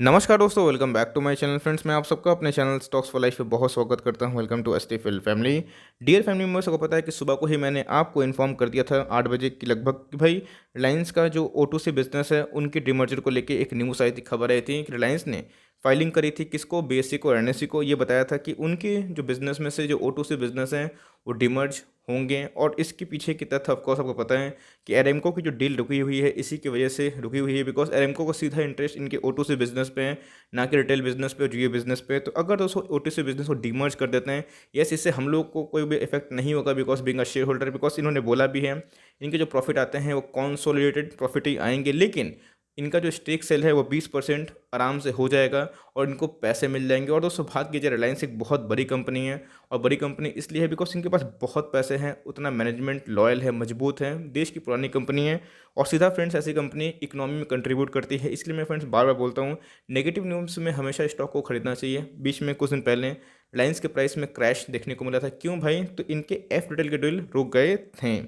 नमस्कार दोस्तों, welcome back to my channel friends. मैं आप सबका अपने चैनल स्टॉक्स फॉर लाइफ पे बहुत स्वागत करता हूं। वेलकम टू एसटीफिल फैमिली। डियर फैमिली मेम्बर्स, को पता है कि सुबह को ही मैंने आपको इन्फॉर्म कर दिया था 8 बजे के लगभग कि भाई रिलायंस का जो O2C बिजनेस है उनकी डीमर्जर को लेके एक न्यूज़ आई थी, खबर आई थी कि रिलायंस ने फाइलिंग करी थी किसको, बीएससी को, एनएससी को। ये बताया था कि उनके जो बिजनेस में से जो O2C बिजनेस है वो डिमर्ज होंगे। और इसके पीछे की तथ्य ऑफकोर्स आपको पता है कि एरेमको की जो डील रुकी हुई है इसी की वजह से रुकी हुई है, बिकॉज एरेमको को सीधा इंटरेस्ट इनके O2C बिजनेस पे है, ना कि रिटेल बिजनेस पे और जियो बिजनेस पे। तो अगर दोस्तों O2C बिजनेस को डीमर्ज कर देते हैं, यस, इससे हम लोग को कोई भी इफेक्ट नहीं होगा because being a share holder, because इन्होंने बोला भी है इनके जो प्रॉफिट आते हैं वो कॉन्सोलिडेटेड प्रॉफिट ही आएंगे, लेकिन इनका जो स्टेक सेल है वो 20% आराम से हो जाएगा और इनको पैसे मिल जाएंगे। और दोस्तों बात कीजिए, रिलायंस एक बहुत बड़ी कंपनी है और बड़ी कंपनी इसलिए है बिकॉज इनके पास बहुत पैसे हैं, उतना मैनेजमेंट लॉयल है, मजबूत है, देश की पुरानी कंपनी है। और सीधा फ्रेंड्स ऐसी कंपनी इकोनॉमी में कंट्रीब्यूट करती है। इसलिए मैं फ्रेंड्स बार बार बोलता हूँ, नेगेटिव न्यूज़ में हमेशा स्टॉक को खरीदना चाहिए। बीच में कुछ दिन पहले रिलायंस के प्राइस में क्रैश देखने को मिला था। क्यों भाई? तो इनके एफ रिटेल के डील रुक गए थे।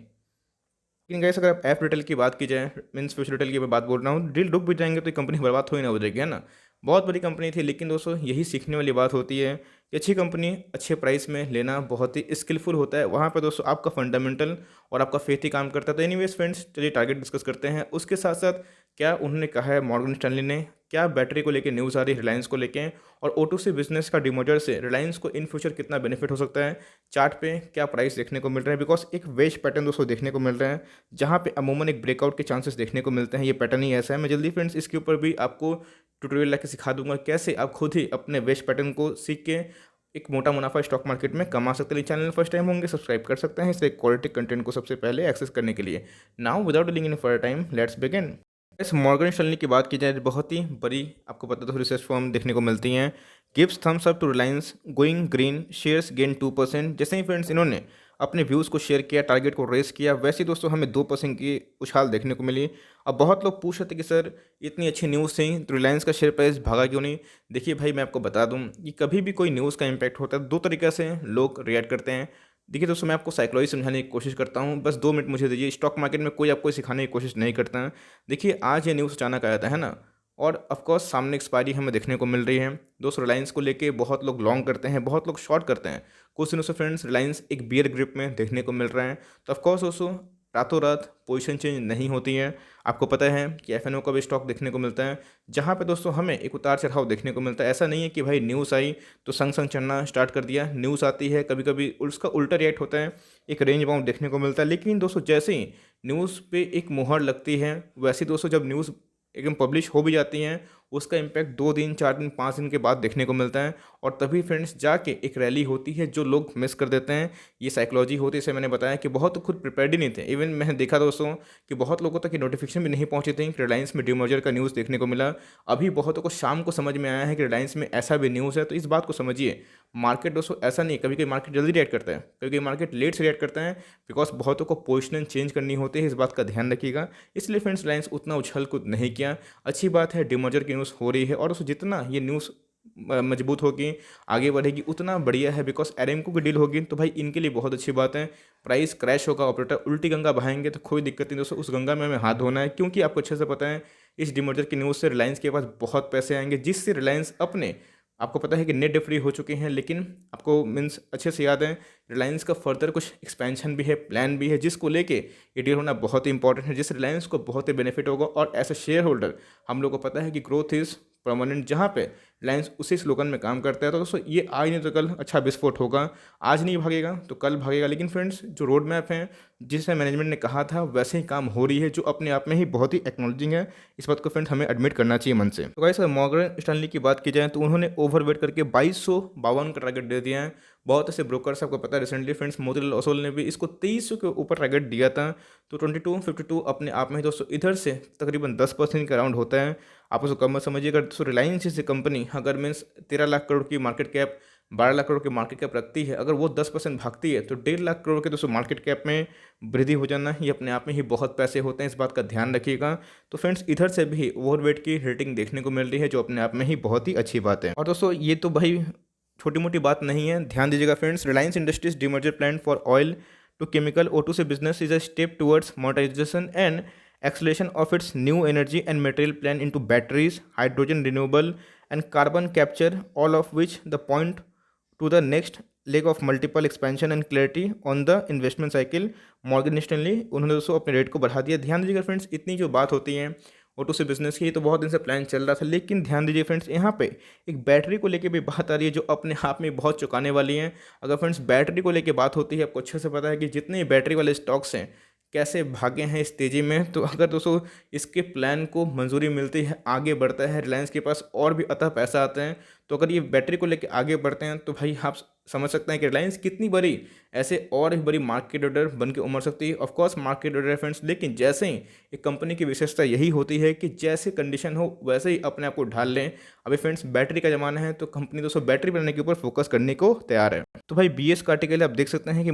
लेकिन गाइस, अगर आप ऐप रिटेल की बात की जाए, मीन्स फ्यूचर रिटेल की मैं बात बोल रहा हूँ, डील रुक भी जाएंगे तो ये कंपनी बर्बाद हो ही ना हो जाएगी, है ना। बहुत बड़ी कंपनी थी, लेकिन दोस्तों यही सीखने वाली बात होती है कि अच्छी कंपनी अच्छे प्राइस में लेना बहुत ही स्किलफुल होता है। वहाँ पर दोस्तों आपका फंडामेंटल और आपका फेथ ही काम करता है। तो एनीवेज फ्रेंड्स, चलिए टारगेट डिस्कस करते हैं। उसके साथ साथ क्या उन्होंने कहा है मॉर्गन स्टैनली ने, क्या बैटरी को लेकर न्यूज़ आ रही है रिलायंस को लेकर, और O2C बिजनेस का डिमर्जर से रिलायंस को इन फ्यूचर कितना बेनिफिट हो सकता है, चार्ट पे क्या प्राइस देखने को मिल रहा है। बिकॉज एक वेज पैटर्न दोस्तों देखने को मिल रहा है जहाँ पे अमूमन एक ब्रेकआउट के चांसेस देखने को मिलते हैं। ये पैटर्न ही ऐसा है। मैं जल्दी फ्रेंड्स इसके ऊपर भी आपको ट्यूटोरियल लाके सिखा दूंगा कैसे आप खुद ही अपने वेज पैटर्न को सीख के एक मोटा मुनाफा स्टॉक मार्केट में कमा सकते हैं। चैनल फर्स्ट टाइम होंगे, सब्सक्राइब कर सकते हैं इस क्वालिटी कंटेंट को सबसे पहले एक्सेस करने के लिए। Now without dealing in for time, let's begin. इस मॉर्गन स्टैनली की बात की जाए, बहुत ही बड़ी आपको पता तो रिसर्च फर्म देखने को मिलती हैं। Gives thumbs up to Reliance going green, shares gain 2%। जैसे ही फ्रेंड्स इन्होंने अपने व्यूज़ को शेयर किया, टारगेट को रेस किया, वैसे ही दोस्तों हमें 2% की उछाल देखने को मिली। अब बहुत लोग पूछ रहे थे कि सर इतनी अच्छी न्यूज़ थी तो रिलायंस का शेयर प्राइस भागा क्यों नहीं। देखिए भाई, मैं आपको बता दूं कि कभी भी कोई न्यूज़ का इम्पैक्ट होता है, दो तरीके से लोग रिएक्ट करते हैं। देखिए दोस्तों, मैं आपको साइकोलॉजी समझाने की कोशिश करता हूँ, बस 2 मिनट मुझे दीजिए। स्टॉक मार्केट में कोई आपको सिखाने की कोशिश नहीं करता है। देखिए, आज ये न्यूज़ अचानक आया था, है ना, और ऑफकोर्स सामने एक्सपायरी हमें देखने को मिल रही है। दोस्तों रिलायंस को लेके बहुत लोग लॉन्ग करते हैं, बहुत लोग शॉर्ट करते हैं। कुछ दिनों से फ्रेंड्स रिलायंस एक बियर ग्रिप में देखने को मिल रहा है। तो ऑफकोर्स दोस्तों रातों रात पोजीशन चेंज नहीं होती है। आपको पता है कि एफएनओ का भी स्टॉक देखने को मिलता है, जहाँ पे दोस्तों हमें एक उतार चढ़ाव देखने को मिलता है। ऐसा नहीं है कि भाई न्यूज़ आई तो संग संग चढ़ना स्टार्ट कर दिया। न्यूज़ आती है, कभी कभी उसका उल्टा रिएक्ट होता है, एक रेंज बाउंड देखने को मिलता है। लेकिन दोस्तों जैसे ही न्यूज़ पे एक मुहर लगती है, वैसे ही दोस्तों जब न्यूज़ एकदम पब्लिश हो भी जाती हैं, उसका इम्पैक्ट 2 दिन, 4 दिन, 5 दिन के बाद देखने को मिलता है। और तभी फ्रेंड्स जाके एक रैली होती है जो लोग मिस कर देते हैं। ये साइकोलॉजी होती है। इसे मैंने बताया कि बहुत खुद प्रिपेयर्ड ही नहीं थे। इवन मैंने देखा दोस्तों कि बहुत लोगों तक ये नोटिफिकेशन भी नहीं पहुंची थी कि रिलायंस में डीमर्जर का न्यूज़ देखने को मिला। अभी बहुतों को शाम को समझ में आया है कि रिलायंस में ऐसा भी न्यूज़ है। तो इस बात को समझिए, मार्केट दोस्तों ऐसा नहीं, कभी कभी मार्केट जल्दी रिएक्ट करता है, कभी कभी मार्केट लेट से रिएक्ट करता है, बिकॉज बहुतों को पोजिशन चेंज करनी होती है। इस बात का ध्यान रखिएगा। इसलिए फ्रेंड्स रिलायंस उतना उछल कूद नहीं किया। अच्छी बात है, डीमर्जर की न्यूज़ हो रही है और उसको जितना ये न्यूज़ मजबूत होगी, आगे बढ़ेगी, उतना बढ़िया है। बिकॉज एरेमको की डील होगी तो भाई इनके लिए बहुत अच्छी बात है। प्राइस क्रैश होगा, ऑपरेटर उल्टी गंगा बहाएंगे तो कोई दिक्कत नहीं दोस्तों, उस गंगा में हमें हाथ धोना है। क्योंकि आपको अच्छे से पता है इस डिमर्जर की न्यूज़ से रिलायंस के पास बहुत पैसे आएंगे, जिससे रिलायंस अपने, आपको पता है कि नेट फ्री हो चुके हैं। लेकिन आपको मीन्स अच्छे से याद है, रिलायंस का फर्दर कुछ एक्सपेंशन भी है, प्लान भी है, जिसको लेके ये डील होना बहुत ही इंपॉर्टेंट है, जिससे रिलायंस को बहुत ही बेनिफिट होगा। और एज ए शेयर होल्डर हम लोग को पता है कि ग्रोथ इज़ परमानेंट, जहाँ पे रिलायंस उसी स्लोगन में काम करता है। तो दोस्तों ये आज नहीं तो कल अच्छा विस्फोट होगा। आज नहीं भागेगा तो कल भागेगा। लेकिन फ्रेंड्स जो रोड मैप है, जिसे मैनेजमेंट ने कहा था, वैसे ही काम हो रही है, जो अपने आप में ही बहुत ही एक्नॉलेजिंग है। इस बात को फ्रेंड्स हमें एडमिट करना चाहिए मन से। तो गाइस, मॉर्गन स्टैनली की बात की जाए तो उन्होंने ओवरवेट करके 2252 का टारगेट दे दिया है। बहुत ऐसे ब्रोकर्स, आपको पता है रिसेंटली फ्रेंड्स मोतीलाल ओसवाल ने भी इसको 2300 के ऊपर टारगेट दिया था। तो 2252 अपने आप में ही दोस्तों इधर से तकरीबन 10% का राउंड होता है। आप उसको कम मत समझिएगा। दोस्तों रिलायंस जैसी कंपनी अगर मीन्स 13 लाख करोड़ की मार्केट कैप, 12 लाख करोड़ की मार्केट कैप रखती है, अगर वो 10% भागती है तो 1.5 लाख करोड़ के दोस्तों मार्केट कैप में वृद्धि हो जाना, ये अपने आप में ही बहुत पैसे होते हैं। इस बात का ध्यान रखिएगा। तो फ्रेंड्स इधर से भी ओवरवेट की रेटिंग देखने को मिल रही है, जो अपने आप में ही बहुत ही अच्छी बात है। और दोस्तों ये तो भाई छोटी मोटी बात नहीं है, ध्यान दीजिएगा friends. Reliance Industries demerger plan for oil to chemical O2C business is a step towards monetisation and acceleration of its new energy and material plan into batteries, hydrogen, renewable, and carbon capture, all of which the point to the next leg of multiple expansion and clarity on the investment cycle. Morgan Stanley उन्होंने दोस्तों अपने rate को बढ़ा दिया। ध्यान दीजिएगा friends, इतनी जो बात होती है ऑटो से बिजनेस की, तो बहुत दिन से प्लान चल रहा था, लेकिन ध्यान दीजिए फ्रेंड्स, यहाँ पे एक बैटरी को लेके भी बात आ रही है जो अपने आप में बहुत चौंकाने वाली है। अगर फ्रेंड्स बैटरी को लेके बात होती है, आपको अच्छे से पता है कि जितने बैटरी वाले स्टॉक्स हैं कैसे भागे हैं इस तेज़ी में। तो अगर दोस्तों इसके प्लान को मंजूरी मिलती है, आगे बढ़ता है, रिलायंस के पास और भी अतः पैसा आते हैं, तो अगर ये बैटरी को लेकर आगे बढ़ते हैं तो भाई आप समझ सकते हैं कि रिलायंस कितनी बड़ी ऐसे और भी बड़ी मार्केट लीडर बन के उमड़ सकती है। ऑफकोर्स मार्केट लीडर है फ्रेंड्स, लेकिन जैसे ही एक कंपनी की विशेषता यही होती है कि जैसे कंडीशन हो वैसे ही अपने आप को ढाल लें। अभी फ्रेंड्स बैटरी का ज़माना है, तो कंपनी दोस्तों बैटरी बनाने के ऊपर फोकस करने को तैयार है। तो भाई BS का आर्टिकल आप देख सकते हैं कि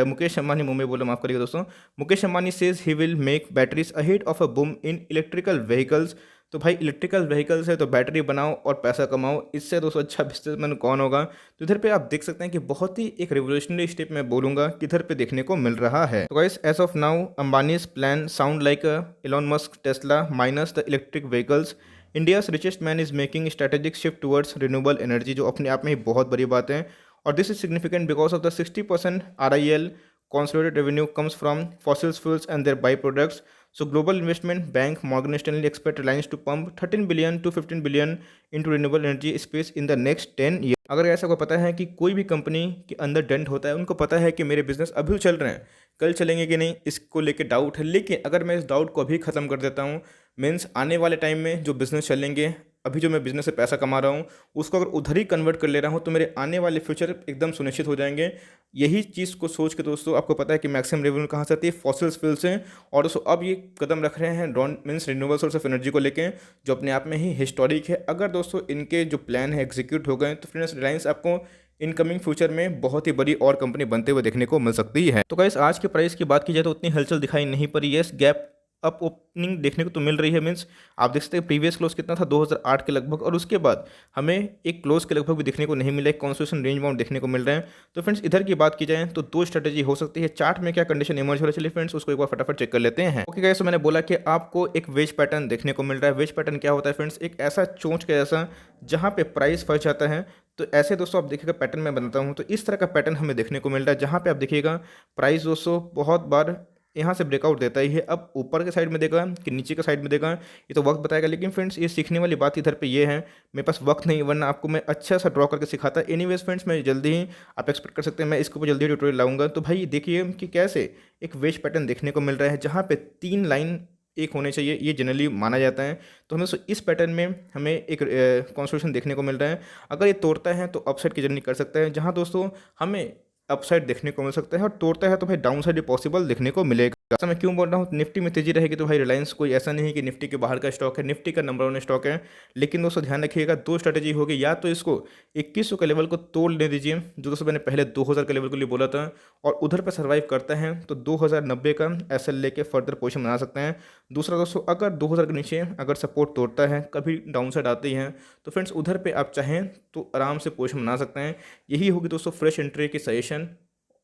मुकेश अंबानी, मुंबई बोला माफ़ करिएगा दोस्तों, Mukesh Ambani says he will make batteries ahead of a boom in electrical vehicles. तो भाई इलेक्ट्रिकल व्हीकल्स है तो बैटरी बनाओ और पैसा कमाओ, इससे दोस्तों अच्छा बिजनेसमैन कौन होगा। तो इधर पे आप देख सकते हैं कि बहुत ही एक रिवोल्यूशनरी स्टेप मैं बोलूँगा कि इधर पे देखने को मिल रहा है। तो guys as of now Ambani's plan sound like Elon Musk Tesla minus the electric vehicles. India's richest man is making strategic shift towards renewable energy, जो अपने आप में ही बहुत बड़ी बात है। और this is significant because of the 60% RIL consolidated revenue comes from fossil fuels and their byproducts. So global investment bank Morgan Stanley expect Reliance to pump 13 billion to 15 billion into renewable energy space in the next 10 years. अगर ऐसा को पता है कि कोई भी company के अंदर डेंट होता है, उनको पता है कि मेरे बिजनेस अभी चल रहे हैं, कल चलेंगे कि नहीं, इसको लेके डाउट है। लेकिन अगर मैं इस डाउट को अभी ख़त्म कर देता हूँ, मीन्स आने वाले टाइम में जो बिज़नेस चलेंगे, अभी जो मैं बिज़नेस से पैसा कमा रहा हूँ उसको अगर उधर ही कन्वर्ट कर ले रहा हूँ, तो मेरे आने वाले फ्यूचर एकदम सुनिश्चित हो जाएंगे। यही चीज़ को सोच के दोस्तों आपको पता है कि मैक्सिमम रेवेन्यू कहाँ से आती है, फॉसिल फ्यूल से। और दोस्तों अब ये कदम रख रहे हैं means renewable source of energy को लेके, जो अपने आप में ही हिस्टोरिक है। अगर दोस्तों इनके जो प्लान है एग्जीक्यूट हो गए, तो फ्रेंड्स रिलायंस आपको इनकमिंग फ्यूचर में बहुत ही बड़ी और कंपनी बनते हुए देखने को मिल सकती है। तो गाइस आज के प्राइस की बात की जाए तो उतनी हलचल दिखाई नहीं पड़ी। यस गैप अप ओपनिंग देखने को तो मिल रही है, मीन्स आप देख सकते हैं प्रीवियस क्लोज कितना था 2008 के लगभग, और उसके बाद हमें एक क्लोज के लगभग भी देखने को नहीं मिला, एक कॉन्स्टिट्यूशन रेंज बाउंड देखने को मिल रहे हैं। तो फ्रेंड्स इधर की बात की जाए तो दो स्ट्रेटेजी हो सकती है। चार्ट में क्या कंडीशन इमर्ज हो रही है, चलिए फ्रेंड्स उसको एक बार फटाफट चेक कर लेते हैं। ओके गाइस, तो मैंने बोला कि आपको एक वेज पैटर्न देखने को मिल रहा है। वेज पैटर्न क्या होता है फ्रेंड्स, एक ऐसा चोंच का जैसा जहाँ पे प्राइस फंस जाता है। तो ऐसे दोस्तों आप देखिएगा पैटर्न मैं बनाता हूँ, तो इस तरह का पैटर्न हमें देखने को मिल रहा है, जहाँ पे आप देखिएगा प्राइस दोस्तों बहुत बार यहाँ से ब्रेकआउट देता ही है। अब ऊपर के साइड में देगा कि नीचे के साइड में देगा, ये तो वक्त बताएगा। लेकिन फ्रेंड्स ये सीखने वाली बात इधर पे ये है, मेरे पास वक्त नहीं, वरना आपको मैं अच्छा सा ड्रॉ करके सिखाता। एनीवेज फ्रेंड्स मैं जल्दी ही आप एक्सपेक्ट कर सकते हैं, मैं इसके ऊपर जल्दी ट्यूटोरियल लाऊंगा। तो भाई देखिए कि कैसे एक वेज पैटर्न देखने को मिल रहा है, जहाँ पे 3 लाइन एक होने चाहिए, ये जनरली माना जाता है। तो हमें इस पैटर्न में हमें एक कॉन्स्टिट्यूशन देखने को मिल रहा है। अगर ये तोड़ता है तो अपसाइड की जर्नी कर सकता है, जहाँ दोस्तों हमें अपसाइड देखने को मिल सकता है, और तोड़ता है तो भाई डाउन साइड भी पॉसिबल देखने को मिलेगा। ऐसा मैं क्यों बोल रहा हूँ, निफ्टी में तेजी रहेगी तो भाई रिलायंस कोई ऐसा नहीं है कि निफ्टी के बाहर का स्टॉक है, निफ्टी का नंबर 1 स्टॉक है। लेकिन दोस्तों ध्यान रखिएगा दो स्ट्रेटेजी होगी, या तो इसको 2100 के लेवल को तोड़ ले दीजिए, जो दोस्तों मैंने पहले 2000 के लेवल के लिए बोला था, और उधर पर सर्वाइव करता है तो 2090 का एसएल लेके फर्दर पोजीशन बना सकते हैं। दूसरा दोस्तों अगर 2000 के नीचे अगर सपोर्ट तोड़ता है, कभी डाउन साइड आती है, तो फ्रेंड्स उधर पर आप चाहें तो आराम से पोजीशन बना सकते हैं। यही होगी दोस्तों फ्रेश एंट्री की सजेशन।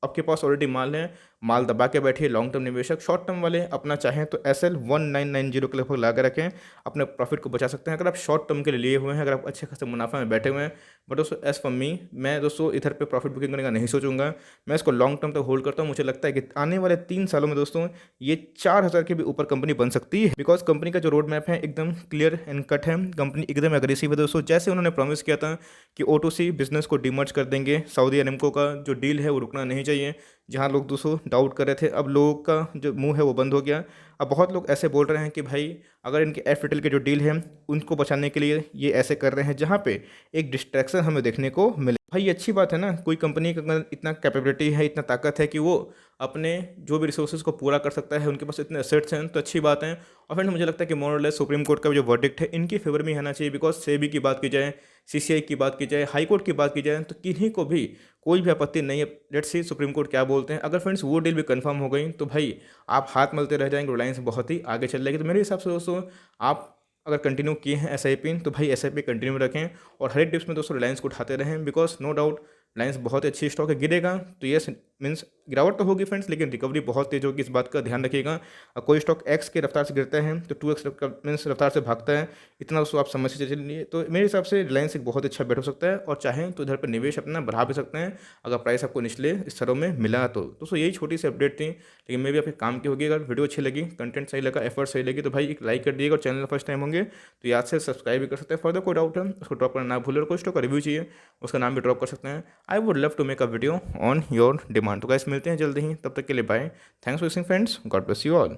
आपके पास ऑलरेडी माल है, माल दबा के बैठिए। लॉन्ग टर्म निवेशक, शॉर्ट टर्म वाले अपना चाहें तो SL 1990 के लगभग ला के रखें, अपने प्रॉफिट को बचा सकते हैं अगर आप शॉर्ट टर्म के लिए लिए हुए हैं, अगर आप अच्छे खासे मुनाफा में बैठे हुए हैं। बट दोस्तों एज फॉर मी, मैं दोस्तों इधर पे प्रॉफिट बुकिंग करने का नहीं सोचूंगा, मैं इसको लॉन्ग टर्म तक होल्ड करता हूँ। मुझे लगता है कि आने वाले 3 सालों में दोस्तों ये 4000 के भी ऊपर कंपनी बन सकती है, बिकॉज कंपनी का जो रोड मैप है एकदम क्लियर एंड कट है। कंपनी एकदम एग्रेसिव है दोस्तों, जैसे उन्होंने प्रॉमिस किया था कि O2C बिजनेस को डीमर्ज कर देंगे। सऊदी अरेमको का जो डील है वो रुकना नहीं चाहिए, जहाँ लोग दोस्तों डाउट कर रहे थे, अब लोगों का जो मुंह है वो बंद हो गया। अब बहुत लोग ऐसे बोल रहे हैं कि भाई अगर इनके एफिटल के जो डील है उनको बचाने के लिए ये ऐसे कर रहे हैं, जहाँ पे एक डिस्ट्रैक्शन हमें देखने को मिले। भाई ये अच्छी बात है ना, कोई कंपनी का अगर इतना कैपेबिलिटी है, इतना ताकत है कि वो अपने जो भी रिसोर्सेज को पूरा कर सकता है, उनके पास इतने एसेट्स हैं, तो अच्छी बात है। और फिर मुझे लगता है कि मोर और लेस सुप्रीम कोर्ट का जो वर्डिक्ट है इनकी फेवर में आना चाहिए, बिकॉज सेबी की बात की जाए, CCI की बात की जाए, हाई कोर्ट की बात की जाए, तो किन्हीं को भी कोई भी आपत्ति नहीं है। लेट्स सी सुप्रीम कोर्ट क्या बोलते हैं। अगर फ्रेंड्स वो डील भी कंफर्म हो गई तो भाई आप हाथ मलते रह जाएंगे, रिलायंस बहुत ही आगे चल जाएगी। तो मेरे हिसाब से दोस्तों आप अगर कंटिन्यू किए हैं SIP तो भाई SIP कंटिन्यू रखें, और हर एक टिप्स में दोस्तों रिलायंस को उठाते रहें, बिकॉज नो डाउट रिलायंस बहुत ही अच्छी स्टॉक है। गिरेगा तो यस मीन्स गिरावट तो होगी फ्रेंड्स, लेकिन रिकवरी बहुत तेज होगी, इस बात का ध्यान रखिएगा। कोई स्टॉक एक्स के रफ्तार से गिरता है तो 2x मीन्स रफ्तार से भागता है, इतना दोस्तों आप समझ के चलिए। तो मेरे हिसाब से रिलायंस एक बहुत अच्छा बेट हो सकता है, और चाहें तो इधर पर निवेश अपना बढ़ा भी सकते हैं अगर प्राइस आपको निचले स्तरों में मिला तो। दोस्तों यही छोटी सी अपडेट थी, लेकिन मे भी आपके काम की होगी। अगर वीडियो अच्छी लगी, कंटेंट सही लगा, एफर्ट सही लगी, तो भाई एक लाइक कर दिएगा, और चैनल फर्स्ट टाइम होंगे तो याद से सब्सक्राइब भी कर सकते हैं। फर्दर कोई डाउट है उसको ड्रॉप करना ना भूलें, और कोई स्टॉक का रिव्यू चाहिए उसका नाम भी ड्रॉप कर सकते हैं। I would love to make a video on your demand. तो गाइस मिलते हैं जल्दी ही, तब तक के लिए bye. Thanks for listening friends, God bless you all.